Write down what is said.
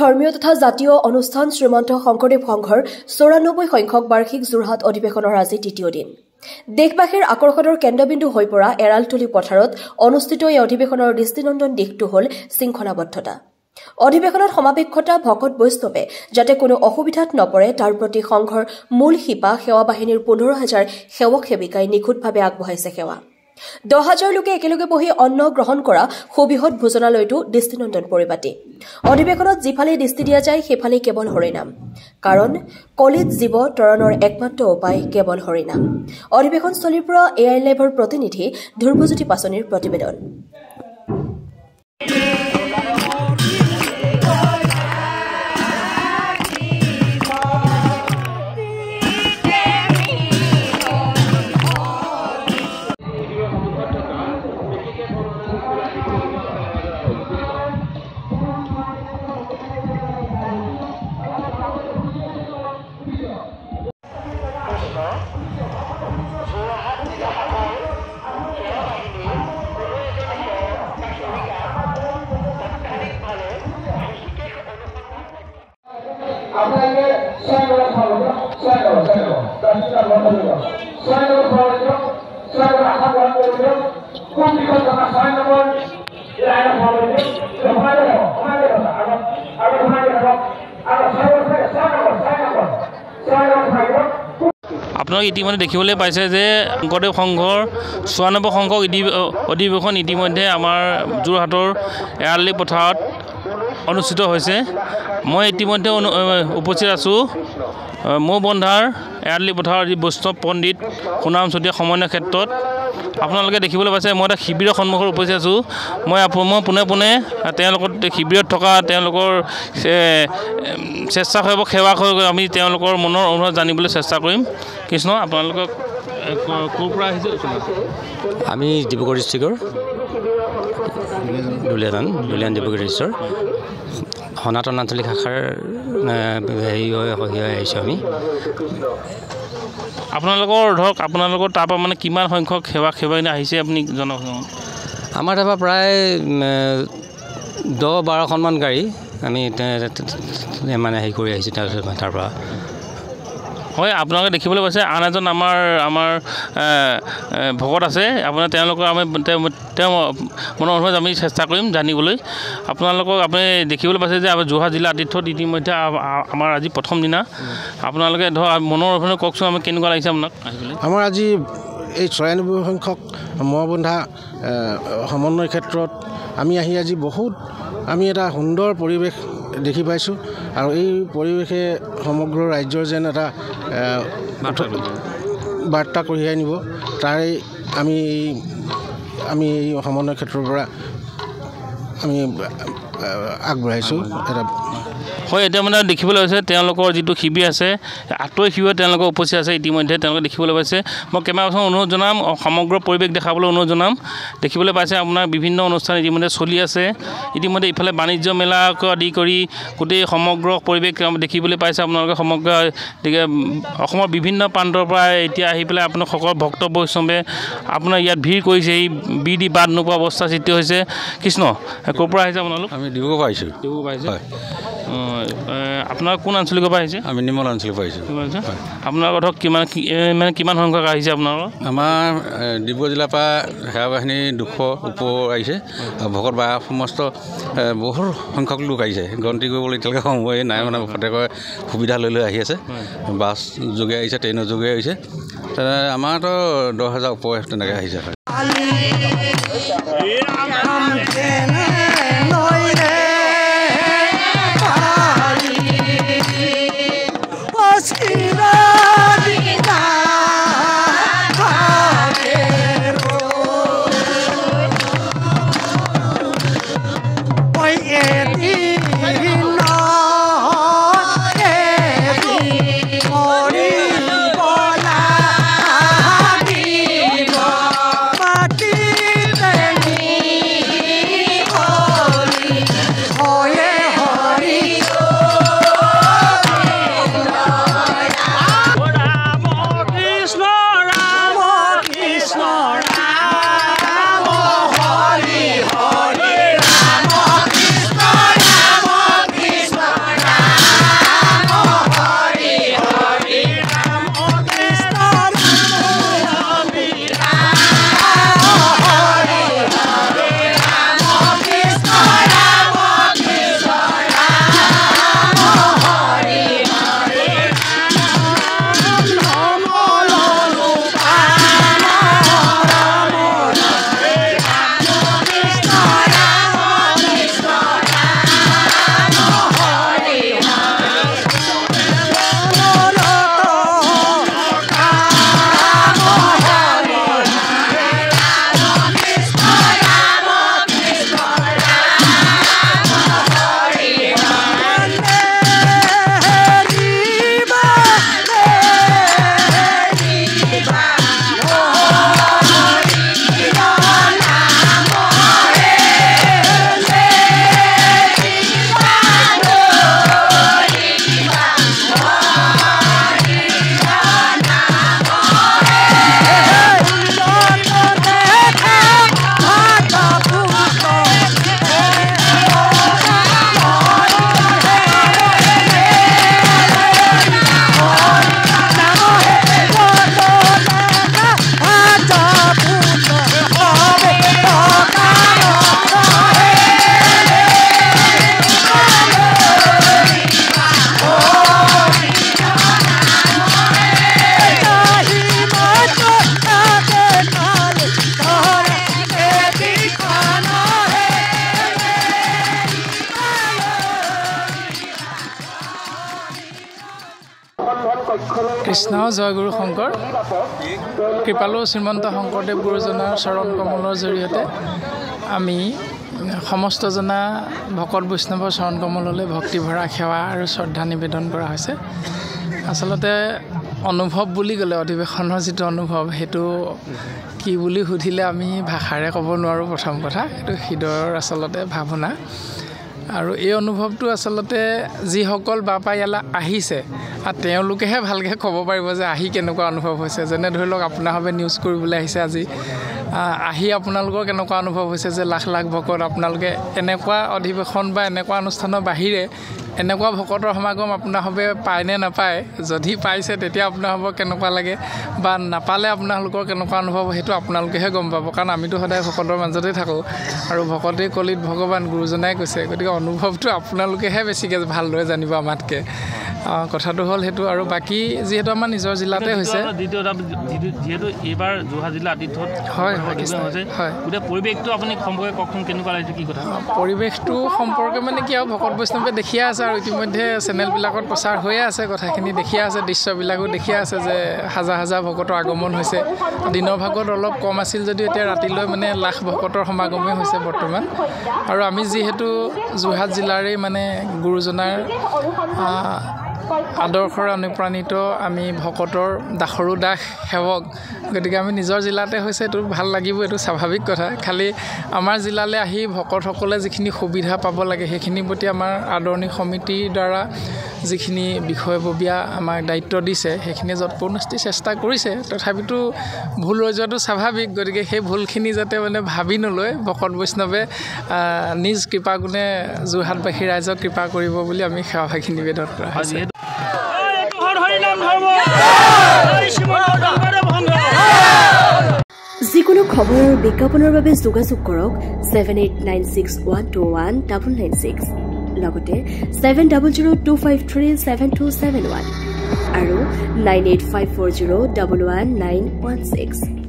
ধৰ্মীয় তথা জাতীয় অনুষ্ঠান শ্ৰীমন্ত শংকৰদেৱ সংঘৰ ৯৪ সংখ্যক বাৰ্ষিক যোৰহাট অধিৱেশনৰ আজি তৃতীয় দিন। দেশবাসীৰ আকৰ্ষণৰ কেন্দ্ৰবিন্দু হৈ পৰা এৰালতলী পথাৰত অনুষ্ঠিত এই অধিৱেশনৰ দৃষ্টিনন্দন দিশটো হ'ল শৃংখলাবদ্ধতা। অধিৱেশনত সমাৱেশতা ভকত বৈষ্ণৱে যাতে কোনো অসুবিধাত নপৰে তাৰ প্ৰতি সংঘৰ মূল শিপা সেৱা বাহিনীৰ ১৫,০০০ সেৱক সেৱিকাই নিখুঁতভাৱে আগবঢ়াইছে সেৱা। ১০,০০০ লোকে একেলগে বহি অন্ন গ্ৰহণ কৰা সুবৃহৎ ভোজনালয়টো দৃষ্টিনন্দন পৰিপাটি। অধিৱেশনত যিফালে দৃষ্টি দিয়া যায় সেইফালে কেৱল হৰিনাম, কাৰণ কলিত জীৱ তৰণৰ একমাত্ৰ উপায় কেৱল হৰিনাম। অধিৱেশনস্থলীৰ পৰা AI লাইভৰ প্ৰতিনিধি ধ্ৰুৱজ্যোতি পাচনিৰ প্ৰতিবেদন। আপোনালোকে ইতিমধ্যে দেখিবলৈ পাইছে যে শংকৰদেৱ সংঘৰ ৯৪ সংখ্যক অধিৱেশন ইতিমধ্যে আমাৰ যোৰহাটৰ এৰালতলী পথাৰত অনুষ্ঠিত হৈছে। মই ইতিমধ্যে উপস্থিত আছোঁ মৌ বন্ধাৰ এৰালতলী পথাৰৰ যি বৈষ্ণৱ পণ্ডিত সুনাম চতিয়া সমন্বয় ক্ষেত্ৰত। আপোনালোকে দেখিবলৈ পাইছে মই এটা শিবিৰৰ সন্মুখত উপস্থিত আছোঁ। মই পোনে পোনে তেওঁলোকৰ শিবিৰত থকা তেওঁলোকৰ স্বেচ্ছাসেৱক সেৱা আমি তেওঁলোকৰ মনৰ অনুভৱ জানিবলৈ চেষ্টা কৰিম। কৃষ্ণ, আপোনালোকক ক'ৰ পৰা আহিছে? আমি ডিব্ৰুগড় ডিষ্ট্ৰিক্টৰ দুলীয়াজান ডিব্ৰুগড় ডিষ্ট্ৰিক্টৰ সনাতন আঞ্চলিক শাখাৰ হেৰি আহিছোঁ আমি। আপোনালোকৰ তাৰপৰা মানে কিমান সংখ্যক সেৱাখিনি আহিছে আপুনি জনাবচোন। আমাৰ তাৰপৰা প্ৰায় ১০-১২খনমান গাড়ী আমি মানে হেৰি কৰি আহিছোঁ তাৰপৰা। হয়, আপোনালোকে দেখিবলৈ পাইছে আন এজন আমাৰ ভকত আছে। আপোনাৰ তেওঁলোকৰ তেওঁ মনৰ অনুভৱ আমি চেষ্টা কৰিম জানিবলৈ। আপুনি দেখিবলৈ পাইছে যে আমাৰ যোৰহাট জিলা আতিথ্যত ইতিমধ্যে আমাৰ আজি প্ৰথম দিনা। আপোনালোকে মনৰ অনুভৱ কওকচোন, আমি কেনেকুৱা লাগিছে আপোনাক আহিবলৈ? আমাৰ আজি এই ৯৪ সংখ্যক মৌ বন্ধা সমন্বয় ক্ষেত্ৰত আমি আহি আজি আমি এটা সুন্দৰ পৰিৱেশ দেখি পাইছোঁ আৰু এই পৰিৱেশে সমগ্ৰ ৰাজ্যৰ যেন এটা বাৰ্তা কঢ়িয়াই নিব, তাৰে আমি এই সমন্বয় ক্ষেত্ৰৰ পৰা আমি আগবঢ়াইছোঁ এটা। হয়, এতিয়া মানে দেখিবলৈ পাইছে তেওঁলোকৰ যিটো শিবিৰ আছে আঁতৰি শিবিৰত তেওঁলোকৰ উপস্থিত আছে। ইতিমধ্যে তেওঁলোকে দেখিবলৈ পাইছে। মই কেমেৰা পাৰ্চনক অনুৰোধ জনাম সমগ্ৰ পৰিৱেশ দেখাবলৈ অনুৰোধ জনাম। দেখিবলৈ পাইছে আপোনাৰ বিভিন্ন অনুষ্ঠান ইতিমধ্যে চলি আছে। ইতিমধ্যে ইফালে বাণিজ্য মেলাকে আদি কৰি গোটেই সমগ্ৰ পৰিৱেশ দেখিবলৈ পাইছে আপোনালোকে। সমগ্ৰ অসমৰ বিভিন্ন প্ৰান্তৰ পৰা এতিয়া আহি পেলাই আপোনাৰ সকলো ভক্ত বৈষ্ণৱে আপোনাৰ ইয়াত ভিৰ কৰিছে। এই বিধি বাদ নোপোৱা অৱস্থা সৃষ্টি হৈছে। কৃষ্ণ, ক'ৰ পৰা আহিছে আপোনালোক? আমি ডিব্ৰুগড় পৰা আহিছোঁ। হয়, আপোনাৰ কোন আঞ্চলিকৰ পৰা আহিছে? আমি নিৰ্মল আঞ্চলিকৰ পৰা আহিছোঁ। আপোনালোকৰ ধৰক কিমান সংখ্যক আহিছে আপোনালোকৰ? আমাৰ ডিব্ৰুগড় জিলাৰ পৰা সেৱা বাহিনী ২০০ ওপৰ আহিছে আৰু ভকত বা সমস্ত বহুত সংখ্যক লোক আহিছে। গন্তি কৰিবলৈ এতিয়ালৈকে সময় নাই, মানে প্ৰত্যেকৰে সুবিধা লৈ আহি আছে। বাছ যোগে আহিছে, ট্ৰেইনৰ যোগে আহিছে। আমাৰতো ১০,০০০ ওপৰ তেনেকৈ আহিছে। কৃষ্ণ জয়গুৰু শংকৰ কৃপালু শ্ৰীমন্ত শংকৰদেৱ গুৰুজনাৰ চৰণ কমলৰ জৰিয়তে আমি সমস্ত জনা ভকত বৈষ্ণৱৰ চৰণ কমললৈ ভক্তি ভৰা সেৱা আৰু শ্ৰদ্ধা নিবেদন কৰা হৈছে আসলতে অনুভৱ বুলি গ'লে অধিৱেশনৰ যিটো অনুভৱ সেইটো কি বুলি সুধিলে আমি ভাষাৰে ক'ব নোৱাৰোঁ প্ৰথম কথা এইটো হৃদয়ৰ আসলতে ভাৱনা আৰু এই অনুভৱটো আসলতে যিসকল বাপা ইয়ালৈ আহিছে আৰু তেওঁলোকেহে ভালকৈ ক'ব পাৰিব যে আহি কেনেকুৱা অনুভৱ হৈছে যেনে ধৰি লওক আপোনাৰভাৱে নিউজ কৰিবলৈ আহিছে আজি আহি আপোনালোকৰ কেনেকুৱা অনুভৱ হৈছে যে লাখ লাখ ভকত আপোনালোকে এনেকুৱা অধিৱেশন বা এনেকুৱা অনুষ্ঠানৰ বাহিৰে এনেকুৱা ভকতৰ সমাগম আপোনাৰভাৱে পায়নে নাপায় যদি পাইছে তেতিয়া আপোনাৰভাৱে কেনেকুৱা লাগে বা নাপালে আপোনালোকৰ কেনেকুৱা অনুভৱ সেইটো আপোনালোকেহে গম পাব কাৰণ আমিতো সদায় ভকতৰ মাজতে থাকোঁ আৰু ভকতেই কলিত ভগৱান গুৰুজনাই কৈছে গতিকে অনুভৱটো আপোনালোকেহে বেছিকৈ ভালদৰে জানিব আমাতকৈ কথাটো হ'ল সেইটো আৰু বাকী যিহেতু আমাৰ নিজৰ জিলাতে হৈছে যিহেতু এইবাৰ যোৰহাট জিলা আতিথ্যত হয় গোটেই পৰিৱেশটো আপুনি সম্পৰ্কে কওকচোন কেনেকুৱা লাগিছে কি কথা পৰিৱেশটো সম্পৰ্কে মানে কি আৰু ভকত বৈষ্ণৱে দেখিয়ে আছে আৰু ইতিমধ্যে চেনেলবিলাকত প্ৰচাৰ হৈয়ে আছে কথাখিনি দেখিয়ে আছে দৃশ্যবিলাকো দেখিয়ে আছে যে হাজাৰ হাজাৰ ভকতৰ আগমন হৈছে দিনৰ ভাগত অলপ কম আছিল যদিও এতিয়া ৰাতিলৈ মানে লাখ ভকতৰ সমাগমেই হৈছে বৰ্তমান আৰু আমি যিহেতু যোৰহাট জিলাৰে মানে গুৰুজনাৰ আদৰ্শৰ অনুপ্ৰাণিত আমি ভকতৰ দাসৰো দাস সেৱক গতিকে আমি নিজৰ জিলাতে হৈছে এইটো ভাল লাগিব এইটো স্বাভাৱিক কথা খালি আমাৰ জিলালৈ আহি ভকতসকলে যিখিনি সুবিধা পাব লাগে সেইখিনিৰ প্ৰতি আমাৰ আদৰণি সমিতিৰ দ্বাৰা যিখিনি বিষয়ববীয়া আমাক দায়িত্ব দিছে সেইখিনি যৎপৰোনাস্তি চেষ্টা কৰিছে তথাপিতো ভুল হৈ যোৱাটো স্বাভাৱিক গতিকে সেই ভুলখিনি যাতে মানে ভাবি নলয় ভকত বৈষ্ণৱে নিজ কৃপাগুণে যোৰহাটবাসী ৰাইজক কৃপা কৰিব বুলি আমি সেৱাভাগী নিবেদন কৰা হৈছে যিকোনো খবৰ আৰু বিজ্ঞাপনৰ বাবে যোগাযোগ কৰক 7896121996 লগতে 7002537271 আৰু 9854011916